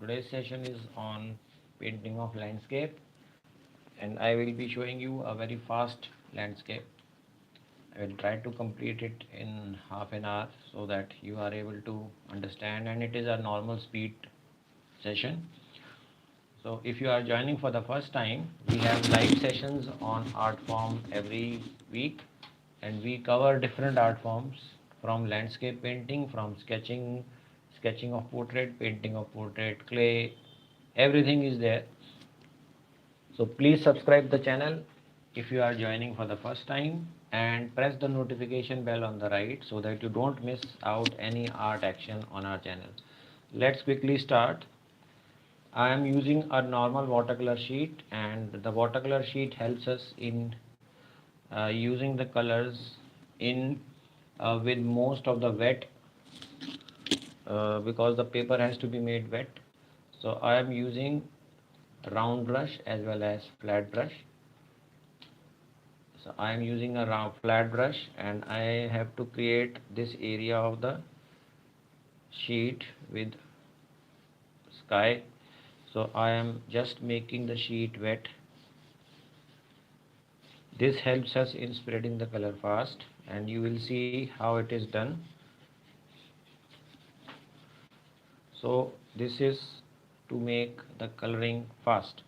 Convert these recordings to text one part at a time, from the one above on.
Today's session is on painting of landscape, and I will be showing you a very fast landscape. I will try to complete it in half an hour so that you are able to understand, and it is a normal speed session. So if you are joining for the first time, we have live sessions on art form every week, and we cover different art forms from landscape painting, from sketching of portrait, painting of portrait, clay, everything is there. So please subscribe the channel if you are joining for the first time, and press the notification bell on the right so that you don't miss out any art action on our channel. Let's quickly start. I am using a normal watercolor sheet, and the watercolor sheet helps us in using the colors in with most of the wet, because the paper has to be made wet. So I am using round brush as well as flat brush. So I am using a round flat brush, and I have to create this area of the sheet with sky. So I am just making the sheet wet. This helps us in spreading the color fast, and you will see how it is done. So this is to make the coloring fast.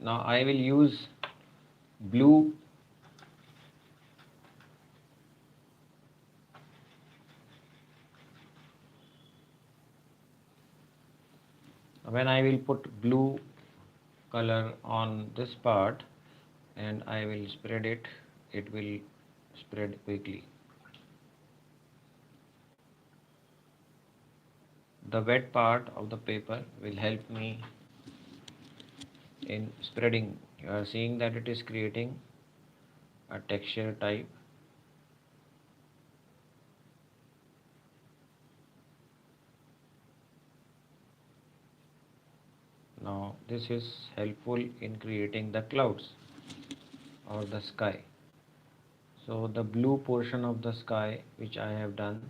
Now I will use blue. When I will put blue color on this part and I will spread it, it will spread quickly. The wet part of the paper will help me in spreading. You are seeing that it is creating a texture type. Now this is helpful in creating the clouds or the sky. So the blue portion of the sky which I have done,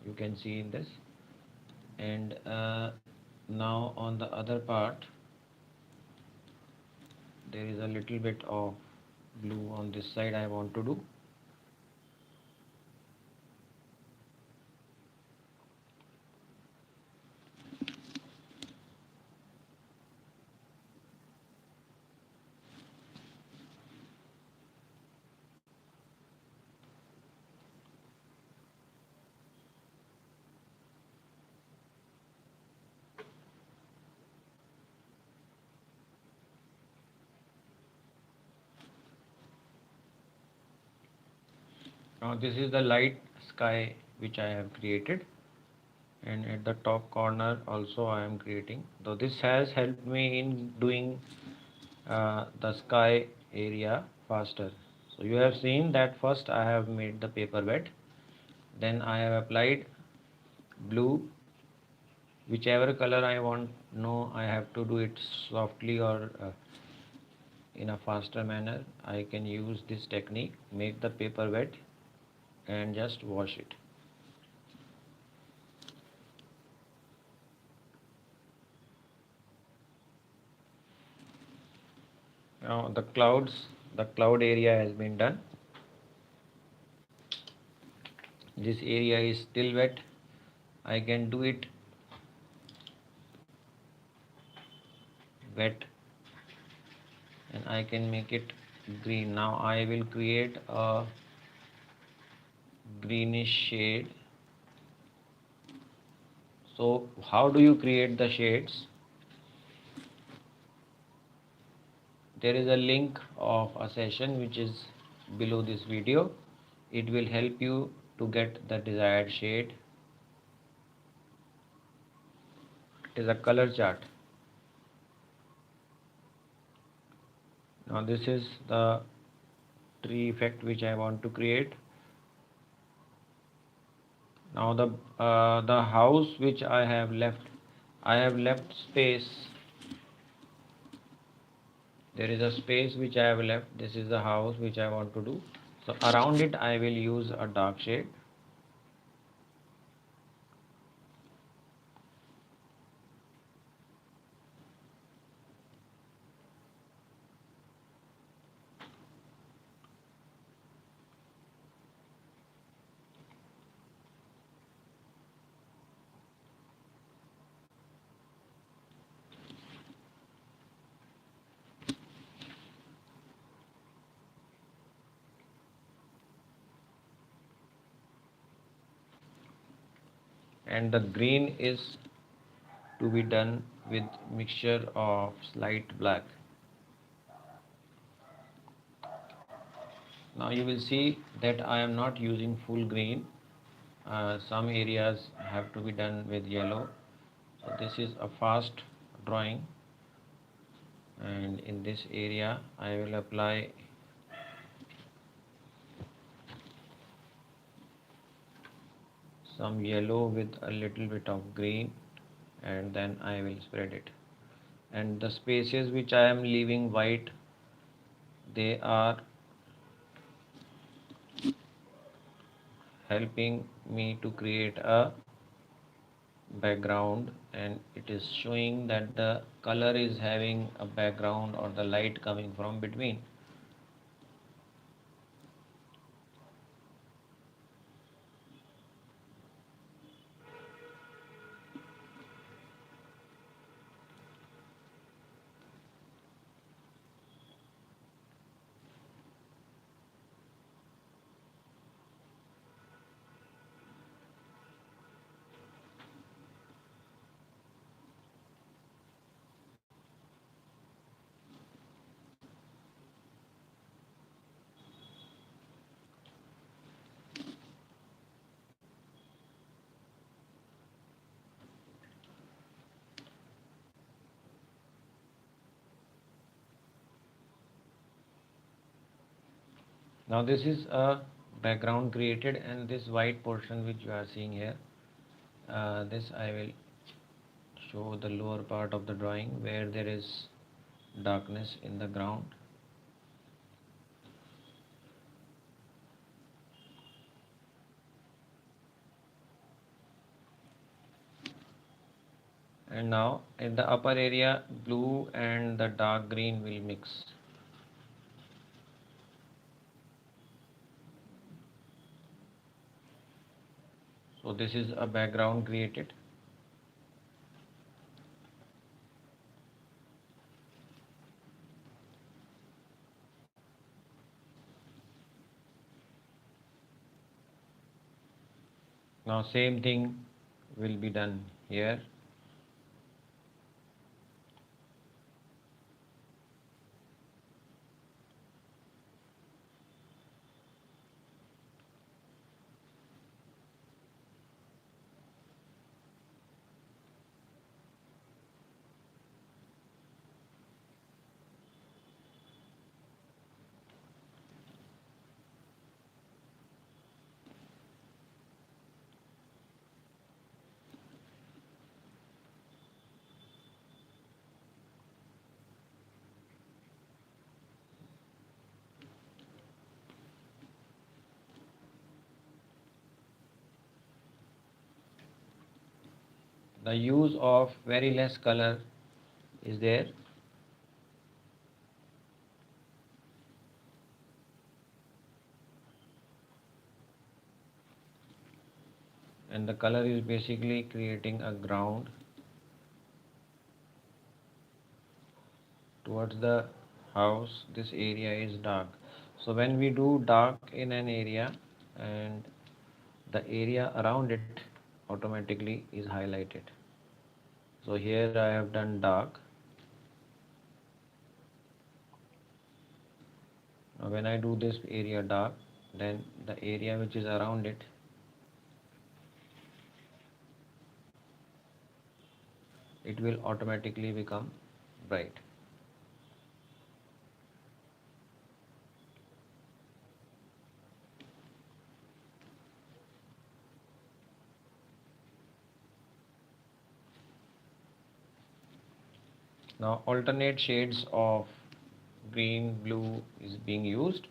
you can see in this, and now on the other part there is a little bit of blue on this side I want to do. Now this is the light sky which I have created, and at the top corner also I am creating. So this has helped me in doing the sky area faster. So you have seen that first I have made the paper wet, then I have applied blue. Whichever color I want, no, I have to do it softly or in a faster manner. I can use this technique, make the paper wet and just wash it. Now the cloud area has been done. This area is still wet. I can do it wet and I can make it green. Now I will create a greenish shade. So how do you create the shades? There is a link of a session which is below this video. It will help you to get the desired shade. It is a color chart. Now this is the tree effect which I want to create. Now the house which I have left space. There is a space which I have left. This is the house which I want to do. So around it I will use a dark shade. and the green is to be done with mixture of slight black. Now you will see that I am not using full green. Some areas have to be done with yellow. So this is a fast drawing, and in this area I will apply some yellow with a little bit of green, and then I will spread it. And the spaces which I am leaving white, they are helping me to create a background, and it is showing that the color is having a background or the light coming from between. Now this is a background created, and this white portion which you are seeing here, this I will show the lower part of the drawing where there is darkness in the ground. And now in the upper area, blue and the dark green will mix. So this is a background created. Now same thing will be done here. The use of very less color is there. And the color is basically creating a ground towards the house. This area is dark. So when we do dark in an area, and the area around it automatically is highlighted. So here I have done dark. Now when I do this area dark, then the area which is around it will automatically become bright. Now alternate shades of green, blue is being used.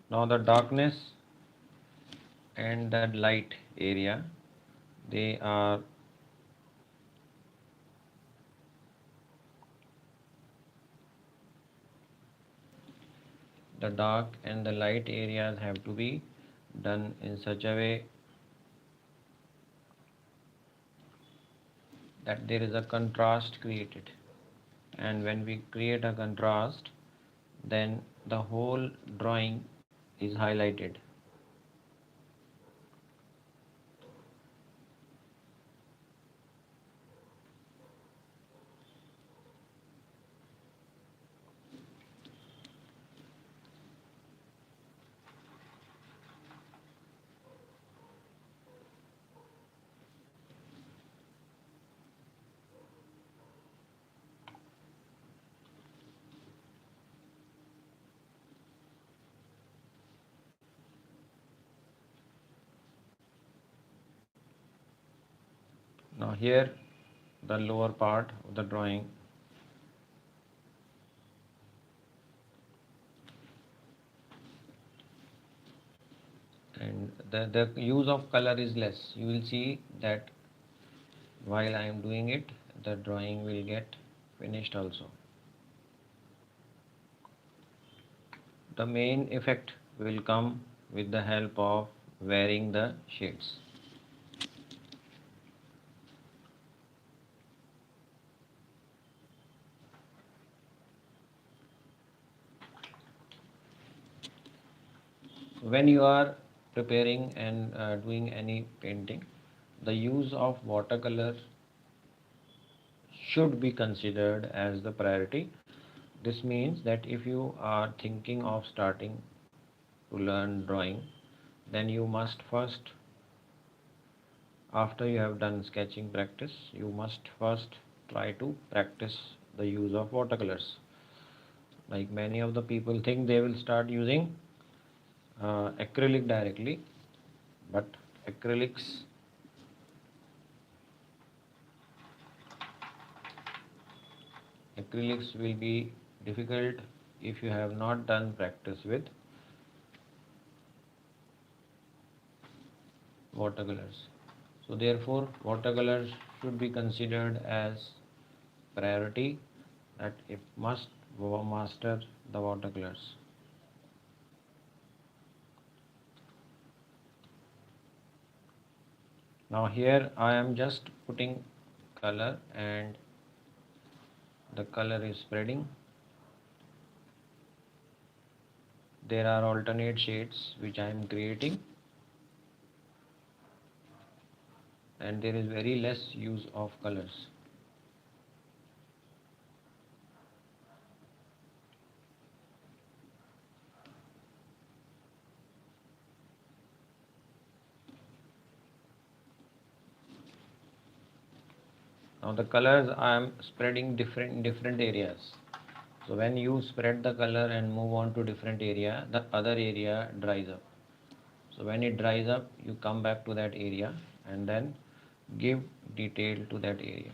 Now the darkness and the light area, they are the dark and the light areas have to be done in such a way that there is a contrast created, and when we create a contrast, then the whole drawing is highlighted. Now here the lower part of the drawing, and the use of color is less. You will see that while I am doing it, the drawing will get finished also. The main effect will come with the help of varying the shades. When you are preparing and doing any painting, the use of watercolor should be considered as the priority. This means that if you are thinking of starting to learn drawing, then you must first, after you have done sketching practice, you must first try to practice the use of watercolors. Like many of the people think they will start using acrylic directly, but acrylics acrylics will be difficult if you have not done practice with watercolors. So therefore watercolors should be considered as priority, that it must master the watercolors. Now here I am just putting color, and the color is spreading. There are alternate shades which I am creating, and there is very less use of colors. Now the colors I am spreading different areas. So when you spread the color and move on to different area, the other area dries up. So when it dries up, you come back to that area and then give detail to that area.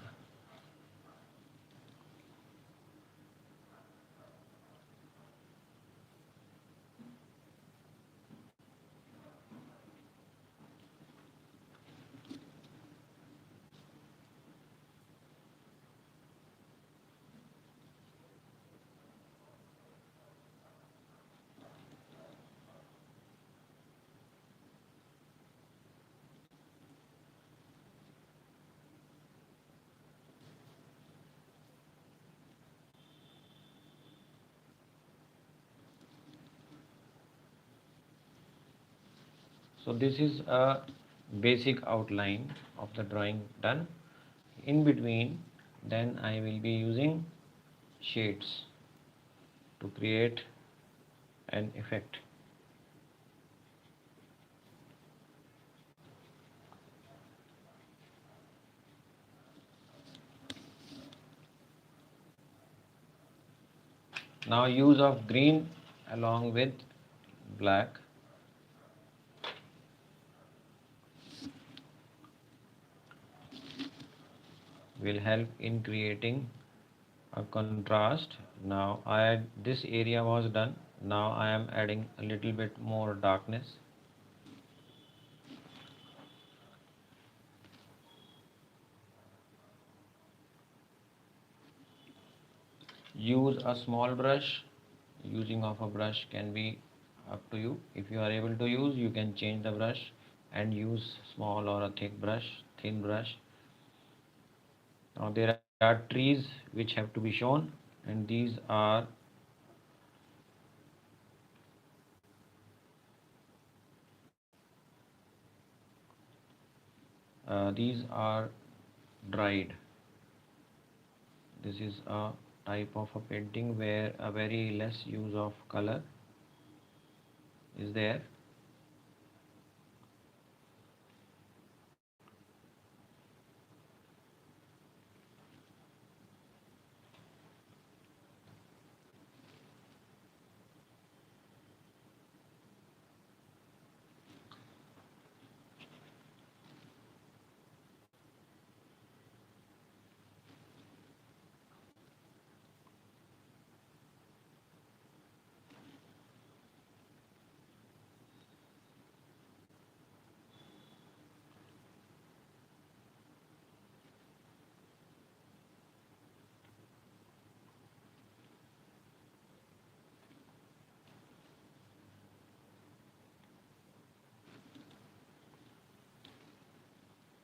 So this is a basic outline of the drawing done. In between, then I will be using shades to create an effect. Now use of green along with black will help in creating a contrast. Now this area was done. Now I am adding a little bit more darkness. Use a small brush using of a brush can be up to you. If you are able to use, you can change the brush and use small or a thick brush, thin brush. Now there are trees which have to be shown, and these are dried. This is a type of a painting where a very less use of color is there.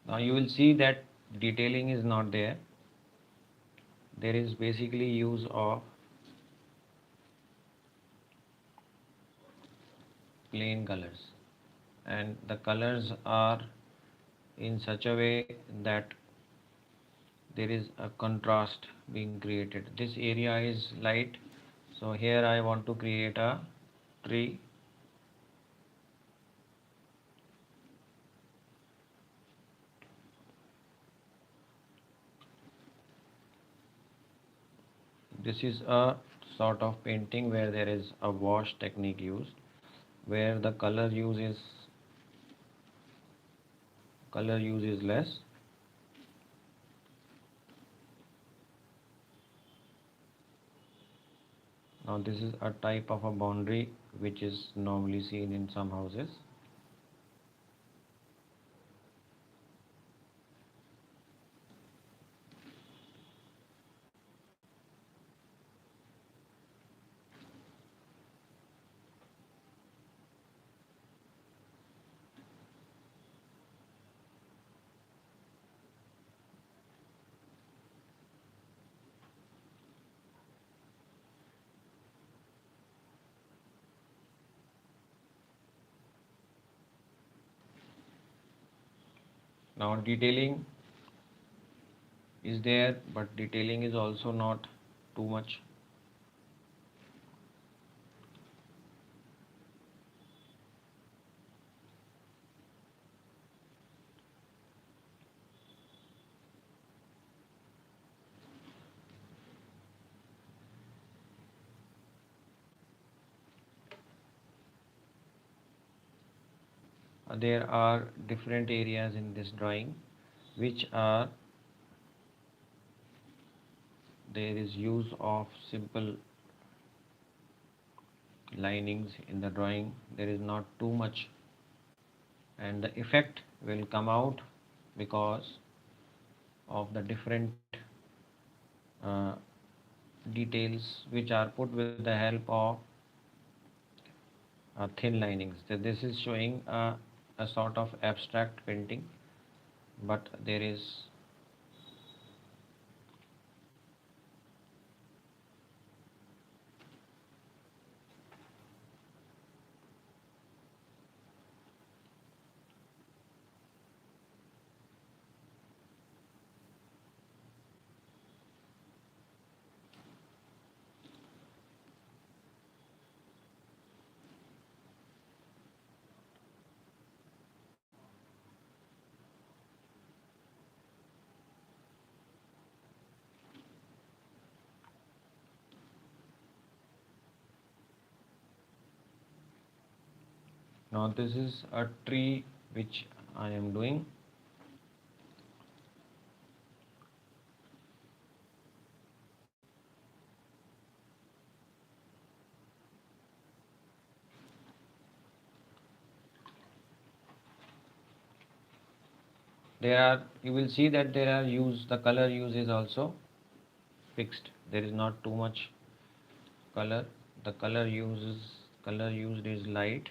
Now you will see that detailing is not there. There is basically use of plain colors, and the colors are in such a way that there is a contrast being created. This area is light, so here I want to create a tree. This is a sort of painting where there is a wash technique used, where the color use is less. Now this is a type of a boundary which is normally seen in some houses. Now detailing is there, but detailing is also not too much. There are different areas in this drawing which are there is use of simple linings in the drawing. There is not too much, and the effect will come out because of the different uh, details which are put with the help of thin linings. So this is showing a sort of abstract painting, but there is now this is a tree which I am doing. There are, you will see that there are the color use is also fixed. There is not too much color. the color used is light.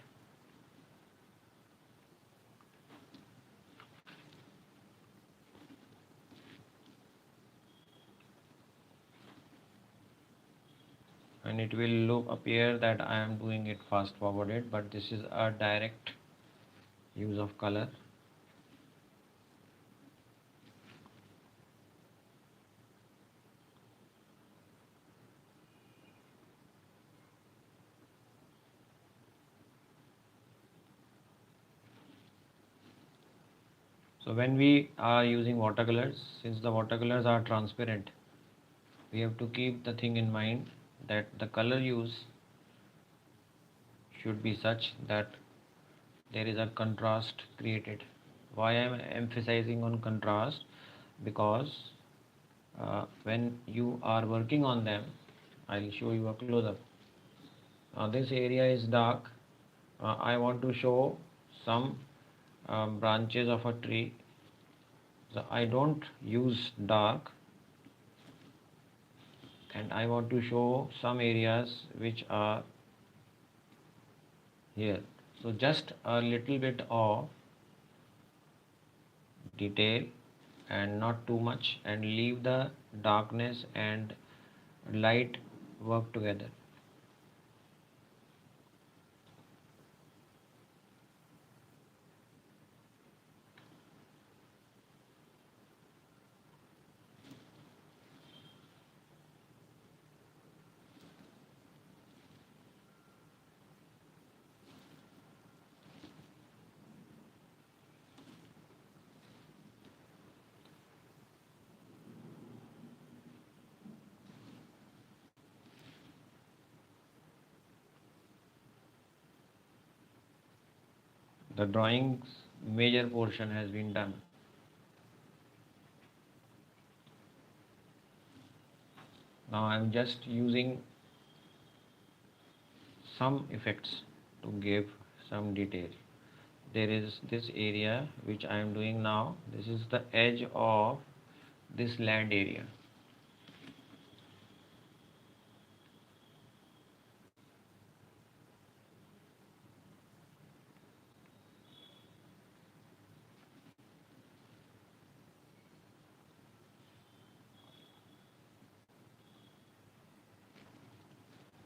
And it will look appear that I am doing it fast forwarded, but this is a direct use of color. So when we are using watercolors, since the watercolors are transparent, we have to keep the thing in mind that the color use should be such that there is a contrast created. Why I am emphasizing on contrast? Because when you are working on them, I'll show you a close-up. This area is dark. I want to show some branches of a tree. So I don't use dark, and I want to show some areas which are here. So just a little bit of detail and not too much, and leave the darkness and light work together. The drawing's major portion has been done. Now I'm just using some effects to give some detail. There is this area which I am doing now. This is the edge of this land area.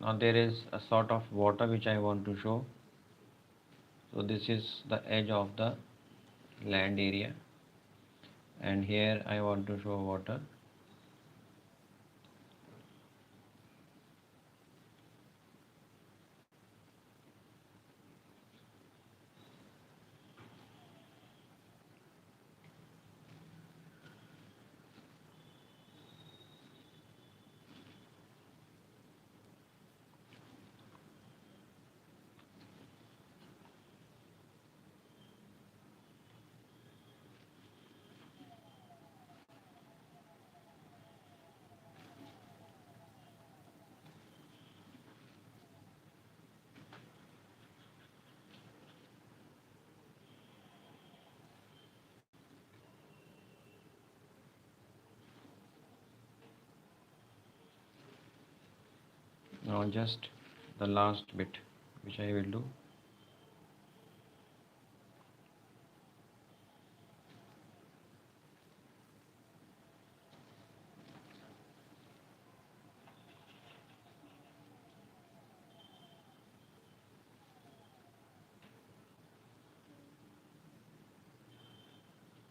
Now there is a sort of water which I want to show. So this is the edge of the land area, and here I want to show water. Now just the last bit which I will do.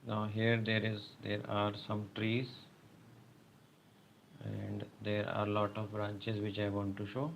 Now here there are some trees, and there are a lot of branches which I want to show.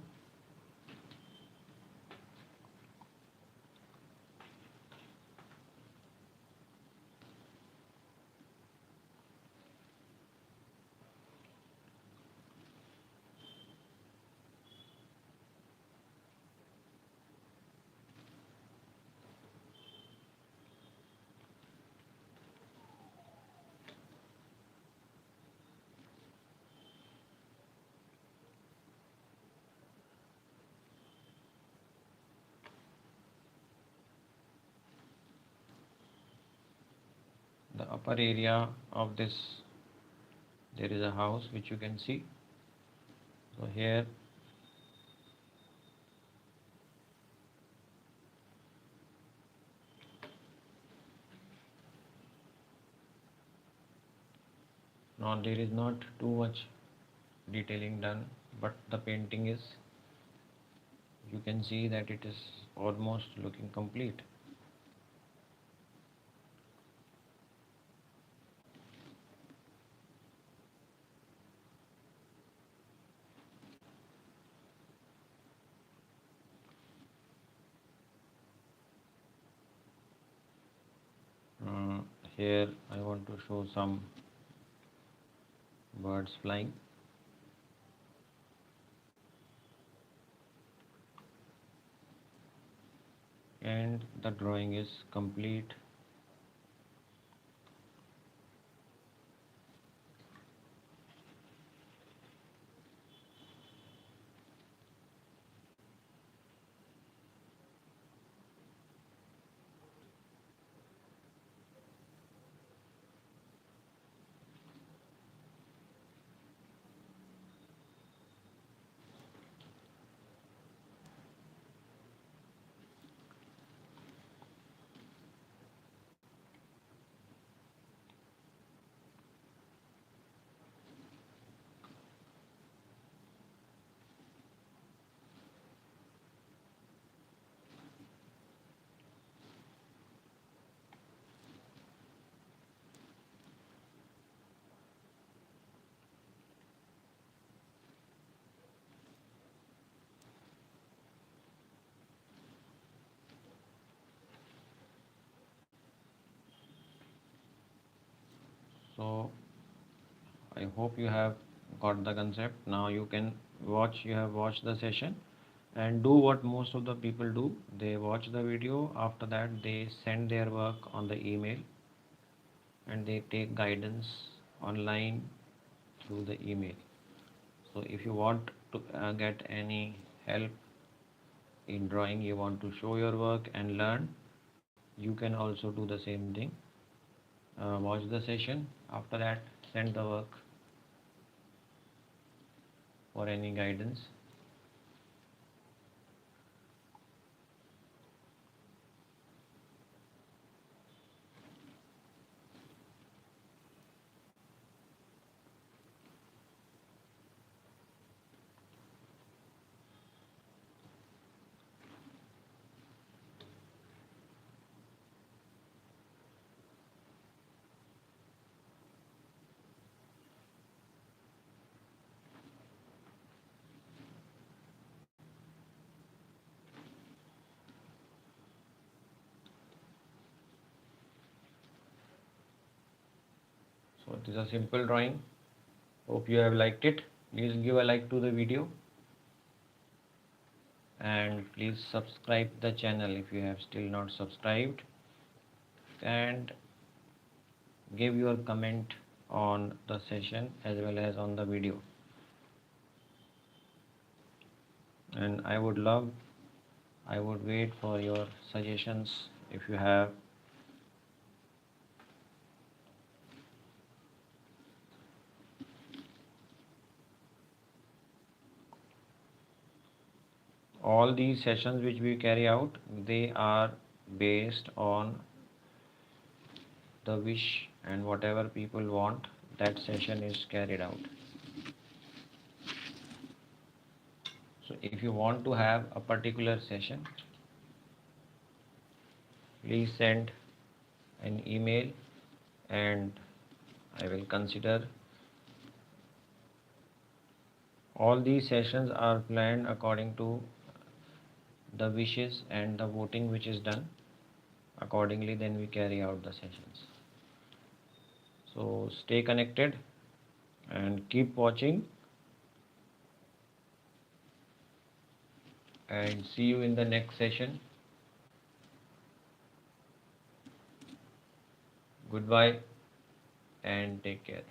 The upper area of this, there is a house which you can see. So here Now there is not too much detailing done, but the painting is, you can see that it is almost looking complete. Uh, Here I want to show some birds flying. And the drawing is complete. So I hope you have got the concept. Now you can watch, you have watched the session, and do what most of the people do. They watch the video, after that they send their work on the email, and they take guidance online through the email. So if you want to get any help in drawing, you want to show your work and learn, you can also do the same thing. Watch the session, after that send the work for any guidance. So it is a simple drawing. Hope you have liked it. Please give a like to the video, and please subscribe the channel if you have still not subscribed, and give your comment on the session as well as on the video. And I would wait for your suggestions if you have. All these sessions which we carry out, they are based on the wish, and whatever people want, that session is carried out. So if you want to have a particular session, please send an email, and I will consider. All these sessions are planned according to the wishes and the voting which is done. Accordingly, then we carry out the sessions. So stay connected and keep watching, and see you in the next session. Goodbye and take care.